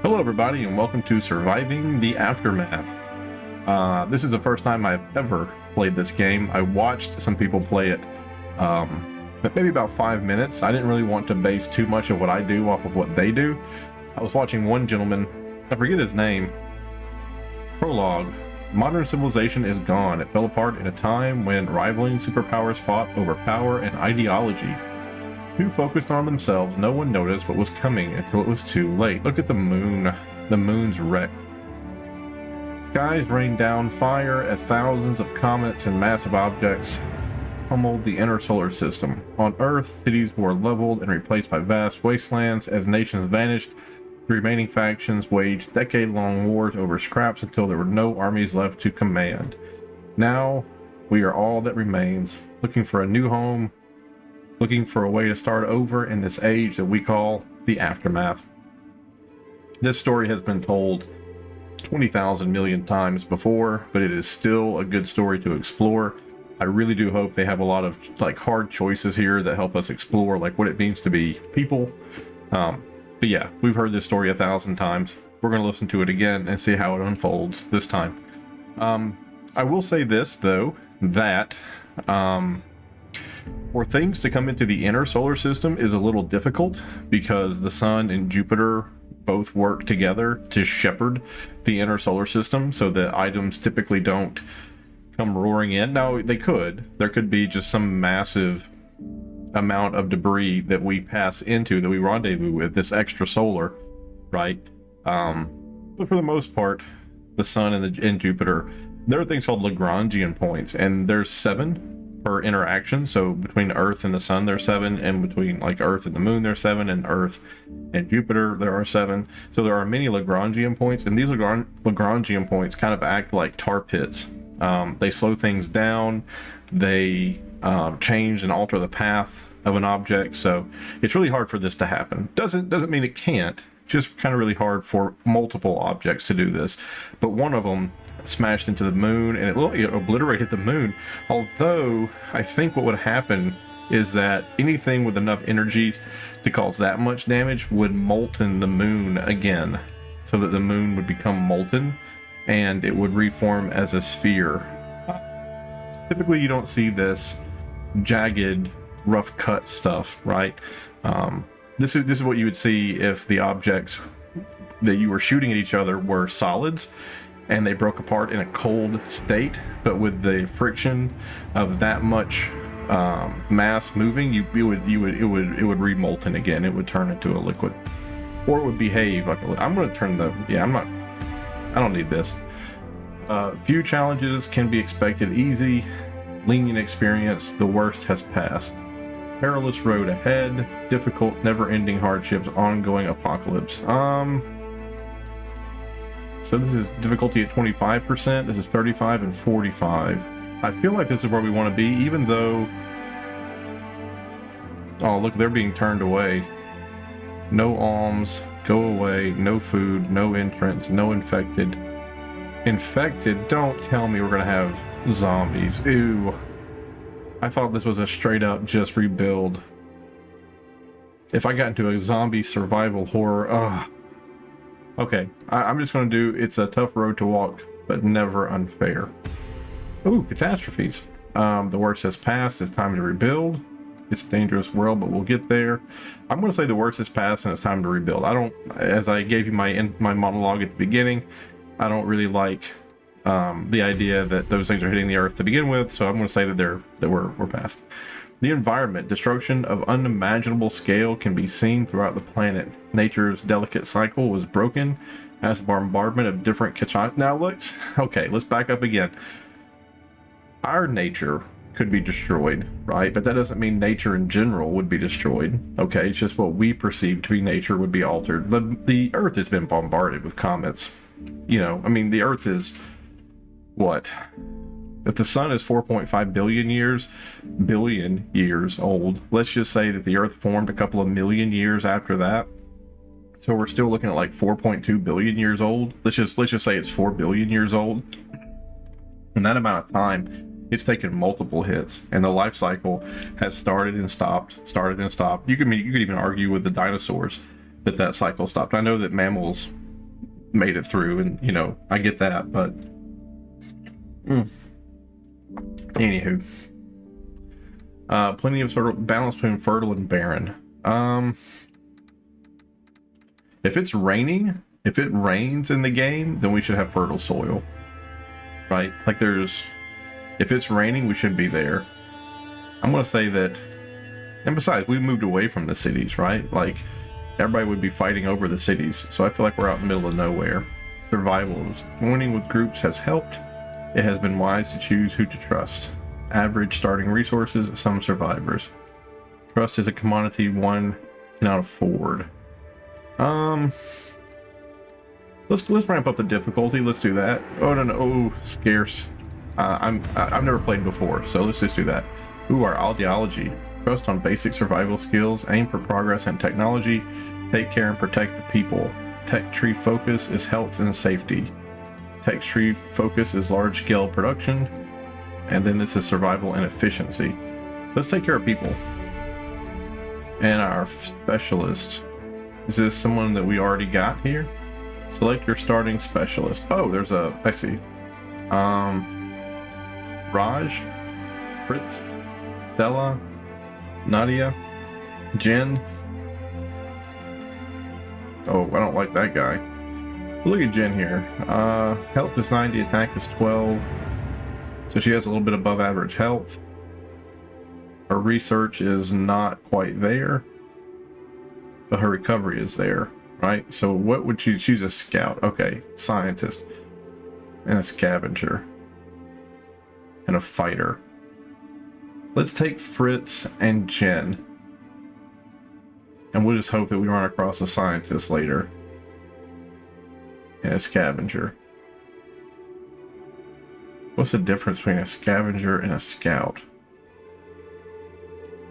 Hello everybody and welcome to Surviving the Aftermath. This is the first time I've ever played this game. I watched some people play it, but maybe about 5 minutes. I didn't really want to base too much of what I do off of what they do. I was watching one gentleman, I forget his name. Prologue. Modern civilization is gone. It fell apart in a time when rivaling superpowers fought over power and ideology. Too focused on themselves, no one noticed what was coming until it was too late. Look at the moon. The moon's wrecked. Skies rained down fire as thousands of comets and massive objects pummeled the inner solar system. On Earth, cities were leveled and replaced by vast wastelands as nations vanished. The remaining factions waged decade-long wars over scraps until there were no armies left to command. Now, we are all that remains, looking for a new home, looking for a way to start over in this age that we call the Aftermath. This story has been told 20,000 million times before, but it is still a good story to explore. I really do hope they have a lot of hard choices here that help us explore what it means to be people. But yeah, we've heard this story 1,000 times. We're going to listen to it again and see how it unfolds this time. I will say this though, that for things to come into the inner solar system is a little difficult because the sun and Jupiter both work together to shepherd the inner solar system, so that items typically don't come roaring in. Now, they could. There could be just some massive amount of debris that we pass into, that we rendezvous with, this extra solar, right? But for the most part, the sun and Jupiter, there are things called Lagrangian points, and there's 7 per interaction. So between Earth and the sun there's 7, and between Earth and the moon there's 7, and Earth and Jupiter there are 7. So there are many Lagrangian points, and these Lagrangian points kind of act like tar pits. They slow things down, they change and alter the path of an object, so it's really hard for this to happen. Doesn't mean it can't, just kind of really hard for multiple objects to do this. But one of them smashed into the moon, and it obliterated the moon. Although I think what would happen is that anything with enough energy to cause that much damage would molten the moon again, so that the moon would become molten and it would reform as a sphere. Typically you don't see this jagged, rough cut stuff, right? This is what you would see if the objects that you were shooting at each other were solids and they broke apart in a cold state, but with the friction of that much mass moving, it would remolten again. It would turn into a liquid, or it would behave like a. I'm going to turn the. Yeah, I don't need this. Few challenges can be expected easy. Lenient experience. The worst has passed. Perilous road ahead. Difficult, never-ending hardships. Ongoing apocalypse. So this is difficulty at 25%, this is 35 and 45. I feel like this is where we want to be, even though... Oh, look, they're being turned away. No alms, go away, no food, no entrance, no infected. Infected? Don't tell me we're going to have zombies. Ew. I thought this was a straight up just rebuild. If I got into a zombie survival horror, ugh. Okay, I'm just going to do, it's a tough road to walk, but never unfair. Ooh, catastrophes. The worst has passed, it's time to rebuild. It's a dangerous world, but we'll get there. I'm going to say the worst has passed and it's time to rebuild. As I gave you my monologue at the beginning, I don't really like the idea that those things are hitting the earth to begin with, so I'm going to say that we're past. The environment, destruction of unimaginable scale can be seen throughout the planet. Nature's delicate cycle was broken as bombardment of different catastrophes. Now let's back up again. Our nature could be destroyed, right? But that doesn't mean nature in general would be destroyed. Okay, it's just what we perceive to be nature would be altered. The Earth has been bombarded with comets. You know, I mean, the Earth is what? If the sun is 4.5 billion years old, let's just say that the Earth formed a couple of million years after that. So we're still looking at 4.2 billion years old. Let's just say it's 4 billion years old. In that amount of time, it's taken multiple hits, and the life cycle has started and stopped. You could even argue with the dinosaurs that cycle stopped. I know that mammals made it through, and you know, I get that, but anywho, plenty of sort of balance between fertile and barren. If it's raining, if it rains in the game, then we should have fertile soil, right? Like if it's raining, we should be there. I'm gonna say that, and besides, we moved away from the cities, right? Like, everybody would be fighting over the cities, so I feel like we're out in the middle of nowhere. Survival. Joining with groups has helped. It has been wise to choose who to trust. Average starting resources, some survivors. Trust is a commodity one cannot afford. Let's ramp up the difficulty. Let's do that. Oh no, oh, scarce. I've never played before, so let's just do that. Ooh, our ideology. Trust on basic survival skills, aim for progress and technology, take care and protect the people. Tech tree focus is health and safety. Tech tree focus is large scale production, and then this is survival and efficiency. Let's take care of people. And our specialist. Is this someone that we already got here? Select your starting specialist. Oh, there's I see. Raj, Fritz, Stella, Nadia, Jen. Oh, I don't like that guy. Look at Jen here. Health is 90, attack is 12. So she has a little bit above average health. Her research is not quite there, but her recovery is there, right? So what would she's a scout. Okay, scientist and a scavenger and a fighter. Let's take Fritz and Jen, and we'll just hope that we run across a scientist later and a scavenger. What's the difference between a scavenger and a scout?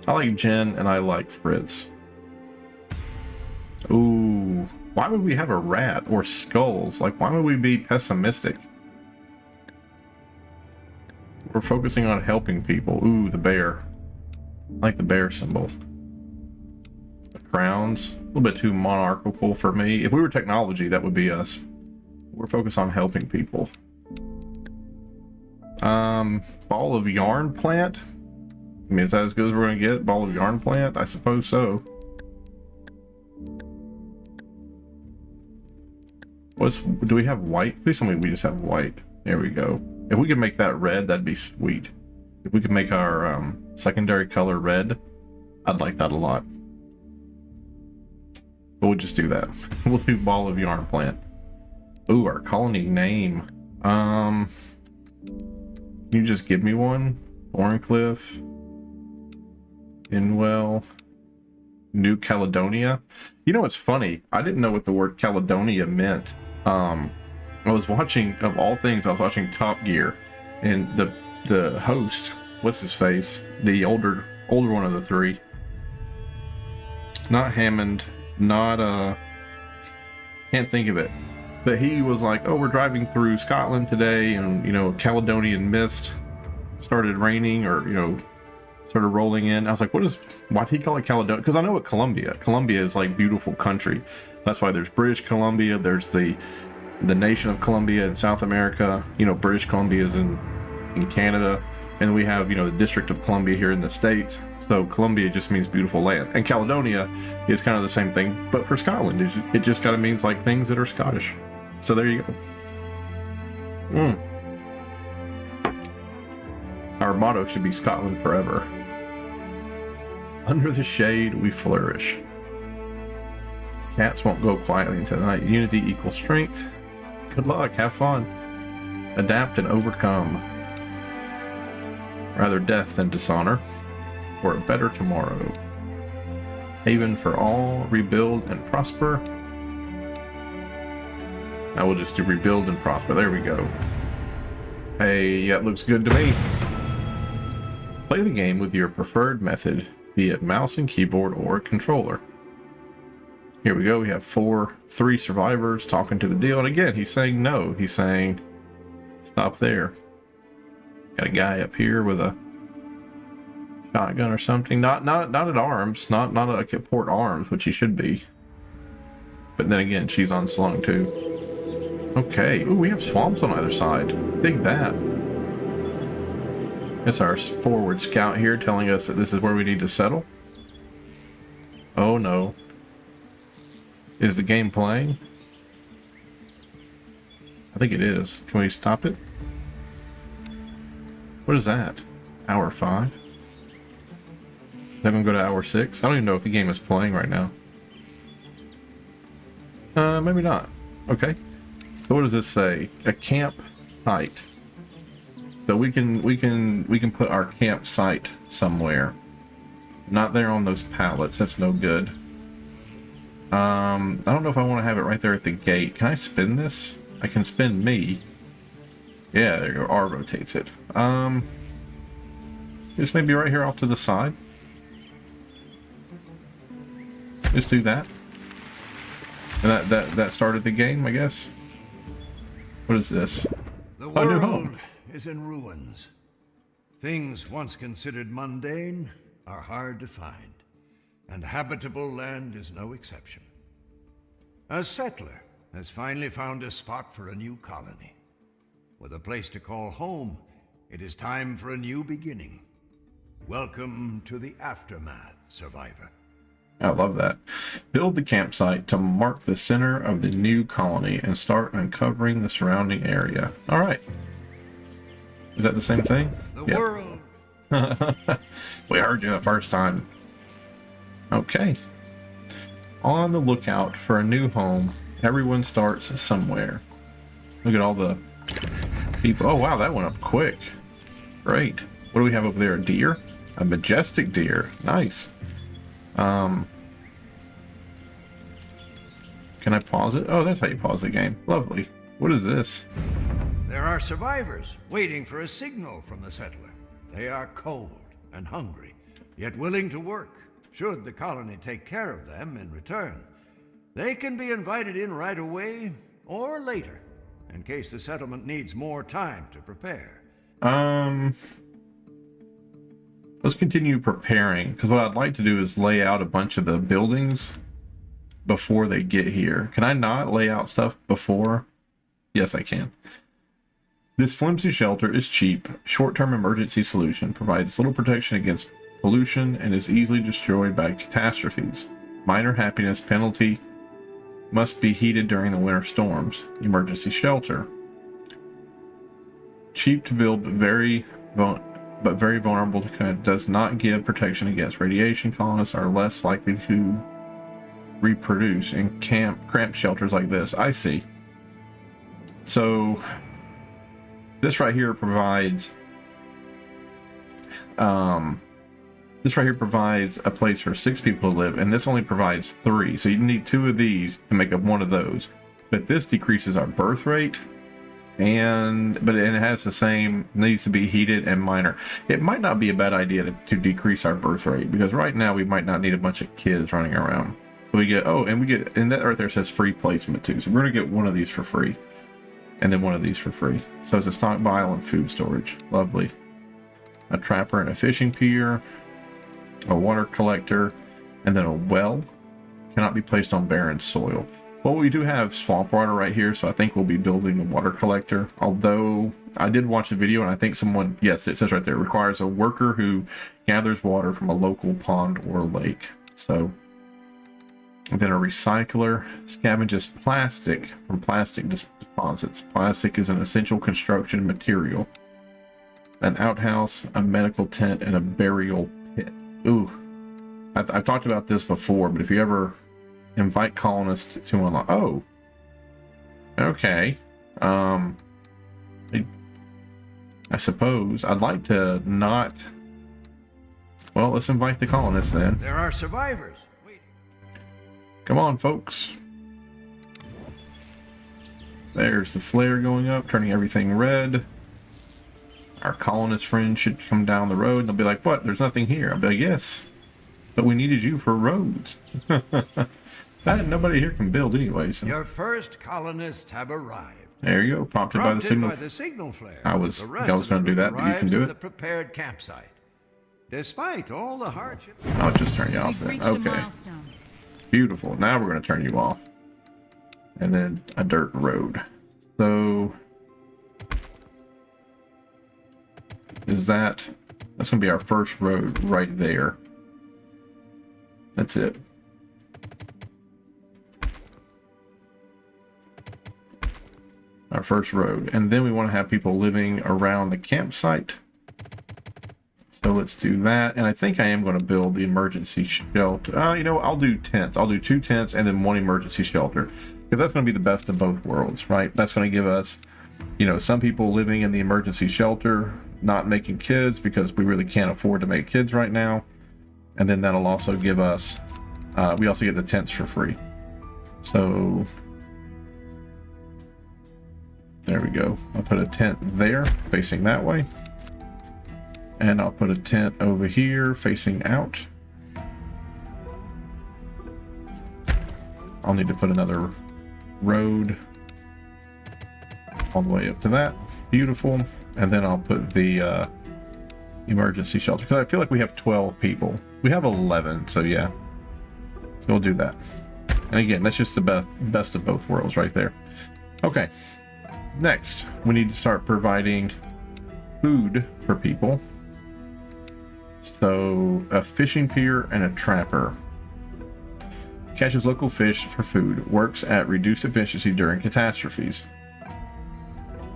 I like Jen and I like Fritz. Ooh, why would we have a rat or skulls? Like, why would we be pessimistic? We're focusing on helping people. Ooh, the bear. I like the bear symbol. The crowns, a little bit too monarchical for me. If we were technology, that would be us. We're focused on helping people. Ball of yarn plant. I mean, is that as good as we're gonna get? Ball of yarn plant? I suppose so. Do we have white? Please tell me we just have white. There we go. If we could make that red, that'd be sweet. If we could make our secondary color red, I'd like that a lot. But we'll just do that. We'll do ball of yarn plant. Ooh, our colony name. Can you just give me one? Thorncliffe, Inwell, New Caledonia. You know, it's funny. I didn't know what the word Caledonia meant. I was watching, of all things, I was watching Top Gear, and the host, what's his face? The older one of the three. Not Hammond, not can't think of it. But he was like, oh, we're driving through Scotland today, and you know, Caledonian mist started raining, or you know, started rolling in. I was like, why'd he call it Caledonia? Because I know what Colombia is, like, beautiful country. That's why there's British Columbia, there's the nation of Colombia in South America, you know, British Columbia is in Canada, and we have, you know, the District of Columbia here in the States. So Columbia just means beautiful land, and Caledonia is kind of the same thing, but for Scotland it just kind of means like things that are Scottish. So there you go. Our motto should be Scotland forever. Under the shade we flourish. Cats won't go quietly into the night. Unity equals strength. Good luck, have fun. Adapt and overcome. Rather death than dishonor. For a better tomorrow. Haven for all, rebuild and prosper. Now we'll just do rebuild and prosper. There we go. Hey, that looks good to me. Play the game with your preferred method, be it mouse and keyboard or controller. Here we go. We have three survivors talking to the deal, and again, he's saying no. He's saying, stop there. Got a guy up here with a shotgun or something. Not at arms. Not like at port arms, which he should be. But then again, she's unslung too. Okay. Ooh, we have swamps on either side. Dig that. It's our forward scout here telling us that this is where we need to settle. Oh no. Is the game playing? I think it is. Can we stop it? What is that? Hour 5? Is that gonna go to hour 6? I don't even know if the game is playing right now. Maybe not. Okay. So what does this say? A camp site. So we can put our campsite somewhere. Not there on those pallets. That's no good. I don't know if I want to have it right there at the gate. Can I spin this? I can spin me. Yeah, there you go. R rotates it. Just maybe right here off to the side. Just do that. And that started the game, I guess. What is this? The A new home. world is in ruins. Things once considered mundane are hard to find, and habitable land is no exception. A settler has finally found a spot for a new colony. With a place to call home, it is time for a new beginning. Welcome to the aftermath, survivor. I love that. Build the campsite to mark the center of the new colony and start uncovering the surrounding area. All right. Is that the same thing? The Yep. world. We heard you the first time. Okay. On the lookout for a new home. Everyone starts somewhere. Look at all the people. Oh, wow, that went up quick. Great. What do we have over there? A deer? A majestic deer. Nice. Can I pause it? Oh, that's how you pause the game. Lovely. What is this? There are survivors waiting for a signal from the settler. They are cold and hungry, yet willing to work, should the colony take care of them in return. They can be invited in right away or later, in case the settlement needs more time to prepare. Let's continue preparing, because what I'd like to do is lay out a bunch of the buildings before they get here. Can I not lay out stuff before? Yes, I can. This flimsy shelter is cheap, short-term emergency solution, provides little protection against pollution, and is easily destroyed by catastrophes. Minor happiness penalty must be heated during the winter storms. Emergency shelter. Cheap to build, but very vulnerable to does not give protection against radiation. Colonists are less likely to reproduce in cramped shelters like this. I see. So this right here provides a place for 6 people to live, and this only provides 3. So you need 2 of these to make up one of those. But this decreases our birth rate, but it has the same, needs to be heated and minor. It might not be a bad idea to decrease our birth rate, because right now we might not need a bunch of kids running around. So we get, and that right there says free placement too. So we're gonna get one of these for free, and then one of these for free. So it's a stockpile and food storage. Lovely. A trapper and a fishing pier, a water collector, and then a well. Cannot be placed on barren soil. Well, we do have swamp water right here, so I think we'll be building a water collector. Although I did watch a video, and I think someone, yes, it says right there, requires a worker who gathers water from a local pond or lake. So, and then a recycler scavenges plastic from plastic deposits. Plastic is an essential construction material. An outhouse, a medical tent, and a burial pit. Ooh, I've talked about this before, but if you ever invite colonists to unlock, oh, okay. I suppose I'd like to not. Well, let's invite the colonists then. There are survivors waiting. Come on, folks. There's the flare going up, turning everything red. Our colonist friends should come down the road, and they'll be like, what? There's nothing here. I'll be like, yes, but we needed you for roads. Nobody here can build anyway. So. Your first colonists have arrived. There you go, prompted by the signal flare. I was going to do that, but you can do it. The prepared campsite. Despite all the hardships. I'll just turn you off then. Okay. Beautiful. Now we're going to turn you off. And then a dirt road. So that's going to be our first road right there. That's it. Our first road. And then we want to have people living around the campsite. So let's do that. And I think I am going to build the emergency shelter. You know, I'll do tents. I'll do 2 tents and then 1 emergency shelter. Because that's going to be the best of both worlds, right? That's going to give us, you know, some people living in the emergency shelter, not making kids because we really can't afford to make kids right now. And then that'll also give us, we also get the tents for free. So there we go. I'll put a tent there facing that way. And I'll put a tent over here facing out. I'll need to put another road all the way up to that. Beautiful. And then I'll put the emergency shelter, because I feel like we have 12 people. We have 11, so yeah. So we'll do that. And again, that's just the best of both worlds right there. Okay. Next, we need to start providing food for people. So, a fishing pier and a trapper. Catches local fish for food. Works at reduced efficiency during catastrophes.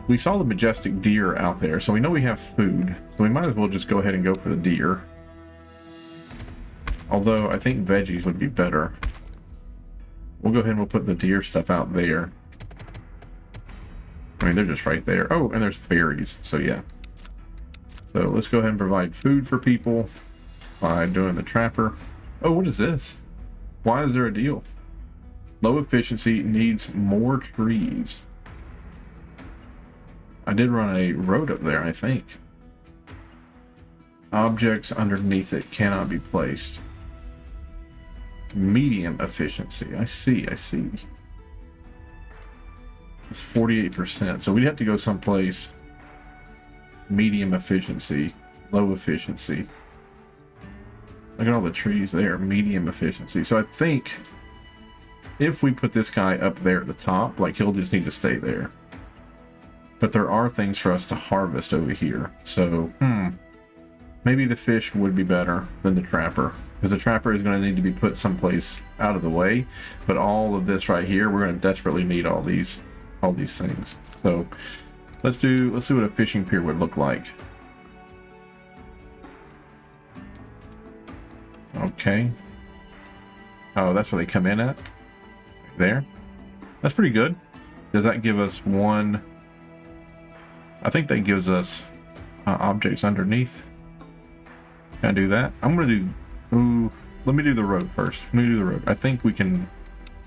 We saw the majestic deer out there, so we know we have food. So we might as well just go ahead and go for the deer. Although, I think veggies would be better. We'll go ahead and we'll put the deer stuff out there. I mean, they're just right there. Oh, and there's berries, so yeah. So let's go ahead and provide food for people by doing the trapper. Oh, what is this? Why is there a deal? Low efficiency needs more trees. I did run a road up there, I think. Objects underneath it cannot be placed. Medium efficiency. I see. It's 48%. So we'd have to go someplace medium efficiency, low efficiency. Look at all the trees there, medium efficiency. So I think if we put this guy up there at the top, like, he'll just need to stay there. But there are things for us to harvest over here. So, maybe the fish would be better than the trapper, because the trapper is going to need to be put someplace out of the way. But all of this right here, we're going to desperately need all these things. So let's see what a fishing pier would look like. Okay. Oh, that's where they come in at? There. That's pretty good. Does that give us one? I think that gives us objects underneath. Can I do that? I'm gonna do. Ooh, let me do the road first. Let me do the road. I think we can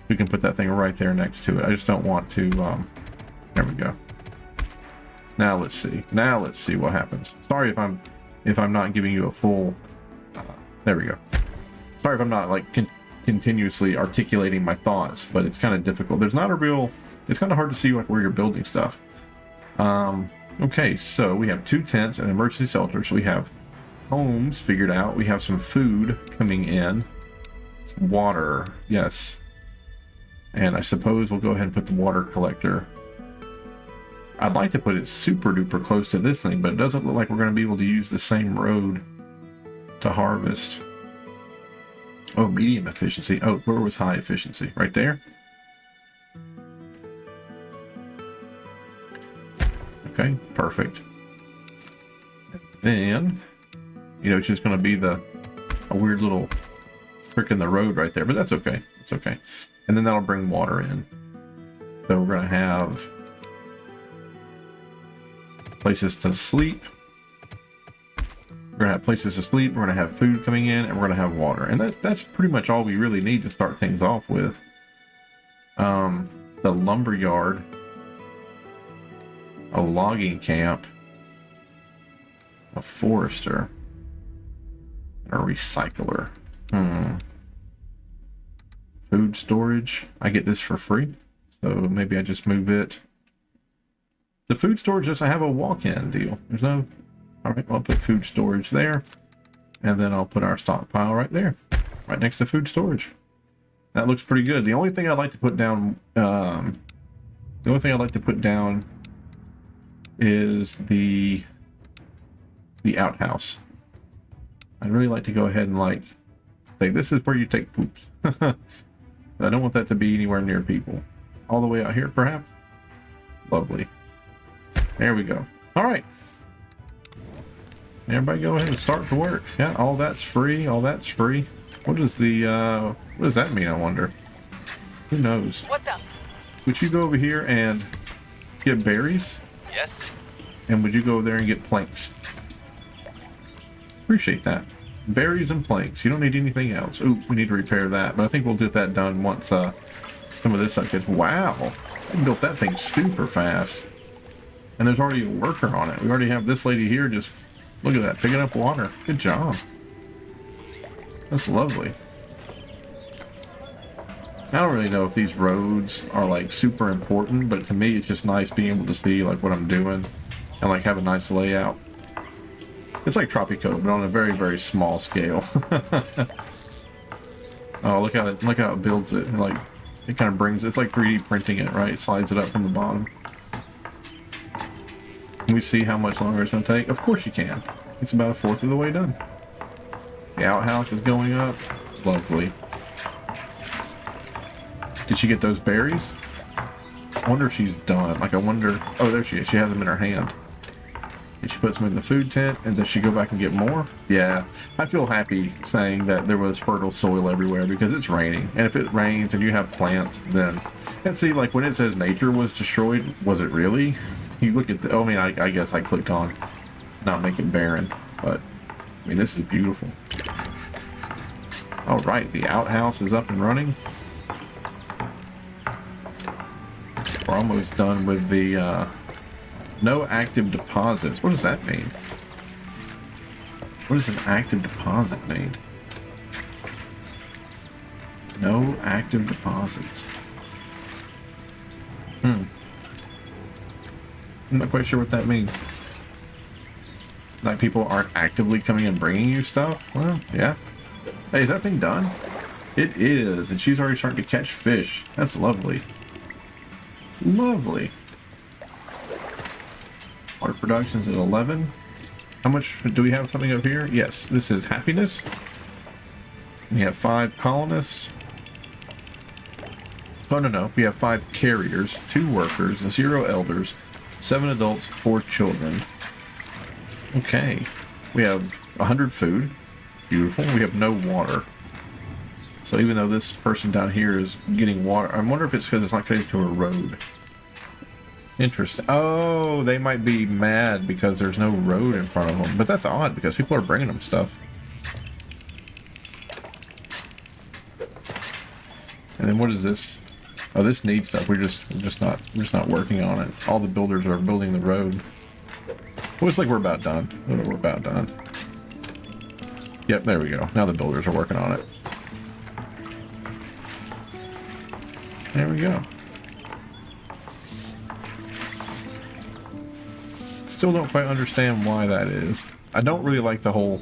put that thing right there next to it. I just don't want to. There we go. Now let's see. Now let's see what happens. Sorry if I'm not giving you a full. There we go. Sorry if I'm not like continuously articulating my thoughts, but it's kind of difficult. There's not a real. It's kind of hard to see like where you're building stuff. Okay, so we have 2 tents and emergency shelters. We have homes figured out. We have some food coming in. Some water, yes. And I suppose we'll go ahead and put the water collector. I'd like to put it super duper close to this thing, but it doesn't look like we're going to be able to use the same road to harvest. Oh, medium efficiency. Oh, where was high efficiency? Right there? Okay, perfect. Then, you know, it's just going to be a weird little prick in the road right there, but that's okay. It's okay. And then that'll bring water in. So we're going to have places to sleep. We're going to have places to sleep. We're going to have food coming in, and we're going to have water. And that's pretty much all we really need to start things off with. The lumber yard, a logging camp, a forester, a recycler. Food storage. I get this for free, so maybe I just move it. The food storage doesn't have a walk-in deal. There's no. All right, well, I'll put food storage there, and then I'll put our stockpile right there, right next to food storage. That looks pretty good. The only thing I'd like to put down The only thing I'd like to put down is the outhouse. I'd really like to go ahead and like say this is where you take poops. I don't want that to be anywhere near people. All the way out here, perhaps? Lovely. There we go. All right. Everybody go ahead and start to work. Yeah, all that's free. All that's free. What does the, what does that mean, I wonder? Who knows? What's up? Would you go over here and get berries? Yes. And would you go over there and get planks? Appreciate that. Berries and planks. You don't need anything else. Ooh, we need to repair that. But I think we'll get that done once some of this stuff gets... Wow. I built that thing super fast. And there's already a worker on it. We already have this lady here just... Look at that. Picking up water. Good job. That's lovely. I don't really know if these roads are like super important, but to me it's just nice being able to see like what I'm doing and like have a nice layout. It's like Tropico, but on a very, very small scale. Oh, look how it builds it. Like it kind of brings, it's like 3D printing it, right? It slides it up from the bottom. Can we see how much longer it's going to take? Of course you can. It's about 1/4 of the way done. The outhouse is going up. Lovely. Did she get those berries? I wonder if she's done. Like, I wonder... Oh, there she is. She has them in her hand. Did she put some in the food tent? And does she go back and get more? Yeah. I feel happy saying that there was fertile soil everywhere because it's raining. And if it rains and you have plants, then... And see, like, when it says nature was destroyed, was it really? You look at the... Oh, I mean, I guess I clicked on not make it barren. But, I mean, this is beautiful. All right. The outhouse is up and running. We're almost done with the no active deposits. What does that mean? What does an active deposit mean? No active deposits. I'm not quite sure what that means. Like people aren't actively coming and bringing you stuff? Well, yeah. Hey, is that thing done? It is, and she's already starting to catch fish. That's lovely. Lovely. Water production's at 11. How much do we have something up here? Yes, this is happiness. We have 5 colonists. Oh, no. We have 5 carriers, 2 workers, 0 elders, 7 adults, 4 children. Okay. We have 100 food. Beautiful. We have no water. So even though this person down here is getting water, I wonder if it's because it's not connected to a road. Interesting. Oh, they might be mad because there's no road in front of them. But that's odd because people are bringing them stuff. And then what is this? Oh, this needs stuff. We're just not working on it. All the builders are building the road. Looks like we're about done. We're about done. Yep, there we go. Now the builders are working on it. There we go. Still don't quite understand why that is. I don't really like the whole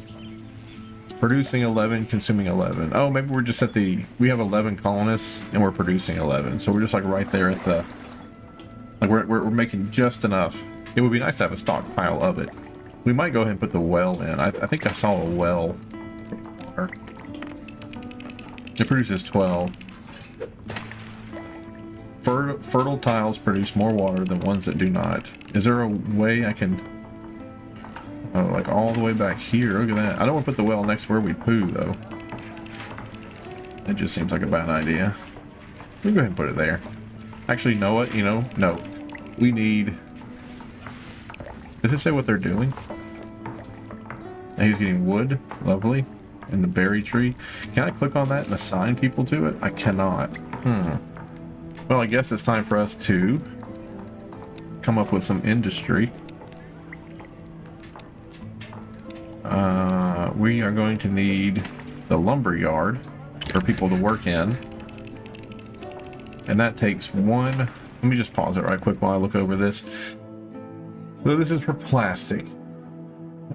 producing 11, consuming 11. Oh, maybe we're just at the... We have 11 colonists and we're producing 11. So we're just like right there at the... Like we're making just enough. It would be nice to have a stockpile of it. We might go ahead and put the well in. I think I saw a well. It produces 12. Fertile tiles produce more water than ones that do not. Is there a way I can... Oh, like all the way back here. Look at that. I don't want to put the well next to where we poo, though. It just seems like a bad idea. We'll go ahead and put it there. Actually, you know what? You know, no. We need... Does it say what they're doing? And he's getting wood. Lovely. And the berry tree. Can I click on that and assign people to it? I cannot. Well, I guess it's time for us to come up with some industry. We are going to need the lumber yard for people to work in. And that takes 1... Let me just pause it right quick while I look over this. So this is for plastic.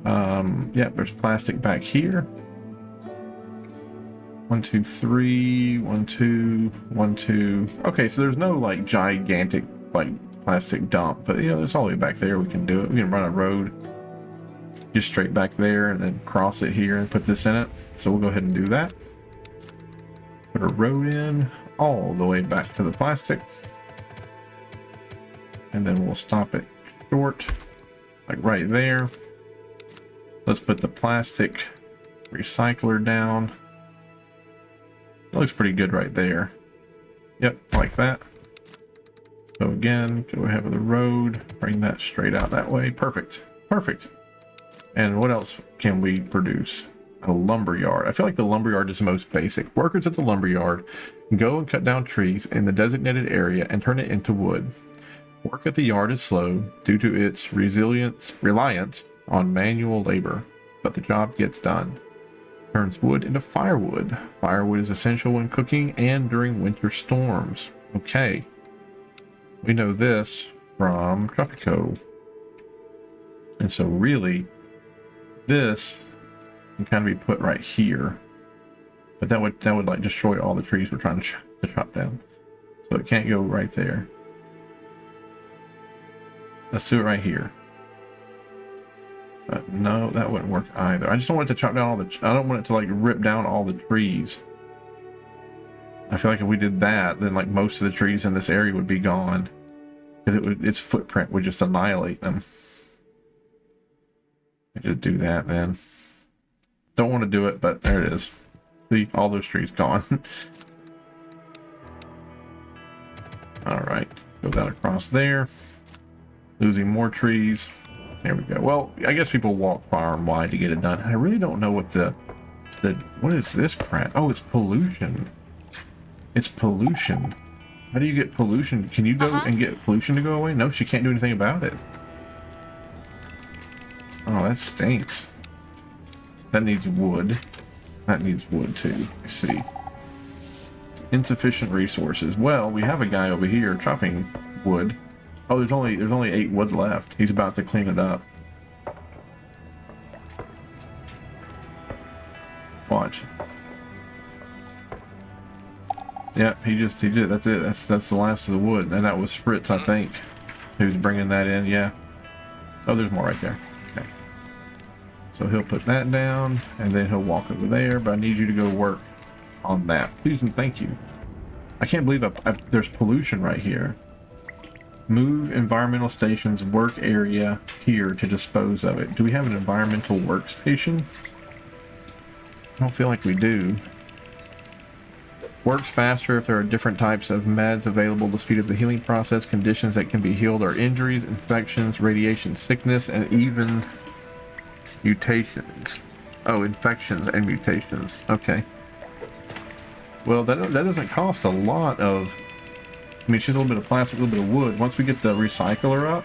Yeah, there's plastic back here. 1, 2, 3, 1, 2, 1, 2. Okay, so there's no like gigantic like plastic dump, but you know, there's all the way back there. We can do it. We can run a road just straight back there and then cross it here and put this in it. So we'll go ahead and do that. Put a road in all the way back to the plastic. And then we'll stop it short, like right there. Let's put the plastic recycler down. That looks pretty good right there. Yep, like that. So again, go ahead with the road, bring that straight out that way. Perfect, perfect. And what else can we produce? A lumber yard. I feel like the lumber yard is the most basic. Workers at the lumber yard go and cut down trees in the designated area and turn it into wood. Work at the yard is slow due to its reliance on manual labor, but the job gets done. Turns wood into firewood. Firewood is essential when cooking and during winter storms. Okay. We know this from Tropico. And so really, this can kind of be put right here. But that would like destroy all the trees we're trying to chop down. So it can't go right there. Let's do it right here. No, that wouldn't work either. I just don't want it to chop down all the... I don't want it to like rip down all the trees. I feel like if we did that, then like most of the trees in this area would be gone. Because its footprint would just annihilate them. I just do that then. Don't want to do it, but there it is. See, all those trees gone. Alright, go down across there. Losing more trees. There we go. Well, I guess people walk far and wide to get it done. I really don't know what what is this crap? Oh, it's pollution. It's pollution. How do you get pollution? Can you go and get pollution to go away? No, she can't do anything about it. Oh, that stinks. That needs wood. That needs wood too. I see. Insufficient resources. Well, we have a guy over here chopping wood. Oh, there's only 8 wood left. He's about to clean it up. Watch. Yeah, he did. That's it. That's the last of the wood, and that was Fritz, I think, who's bringing that in. Yeah. Oh, there's more right there. Okay. So he'll put that down, and then he'll walk over there. But I need you to go work on that, please and thank you. I can't believe there's pollution right here. Move environmental station's work area here to dispose of it. Do we have an environmental workstation? I don't feel like we do. Works faster if there are different types of meds available to speed up the healing process. Conditions that can be healed are injuries, infections, radiation sickness, and even mutations. Oh, infections and mutations. Okay. Well, that doesn't cost a lot of... I mean, it's just a little bit of plastic, a little bit of wood. Once we get the recycler up,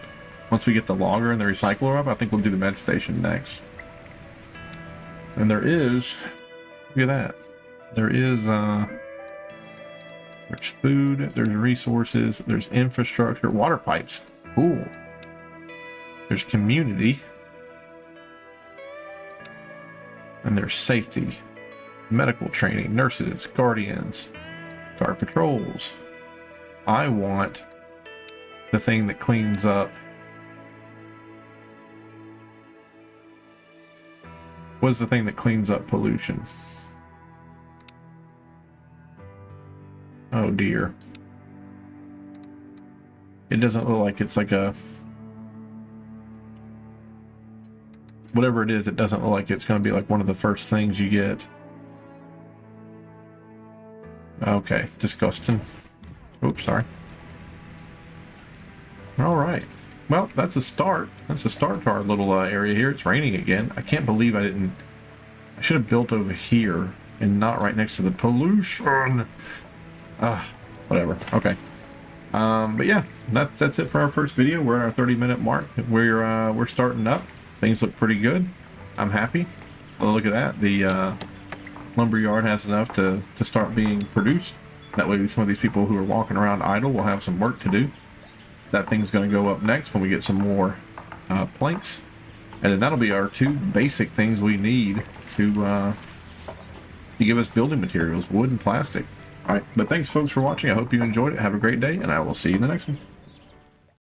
once we get the logger and the recycler up, I think we'll do the med station next. And there is... Look at that. There is... There's food, there's resources, there's infrastructure, water pipes. Cool. There's community. And there's safety. Medical training, nurses, guardians, guard patrols. I want the thing that cleans up. What is the thing that cleans up pollution? Oh dear. It doesn't look like it's like a... Whatever it is, it doesn't look like it's going to be like one of the first things you get. Okay, disgusting. Oops, sorry. Alright. Well, that's a start. That's a start to our little area here. It's raining again. I can't believe I didn't... I should have built over here and not right next to the pollution. Whatever. Okay. But yeah, that's it for our first video. We're at our 30-minute mark. We're starting up. Things look pretty good. I'm happy. Oh, look at that. The lumberyard has enough to start being produced. That way some of these people who are walking around idle will have some work to do. That thing's going to go up next when we get some more planks. And then that'll be our 2 basic things we need to give us building materials, wood and plastic. Alright, but thanks folks for watching. I hope you enjoyed it. Have a great day, and I will see you in the next one.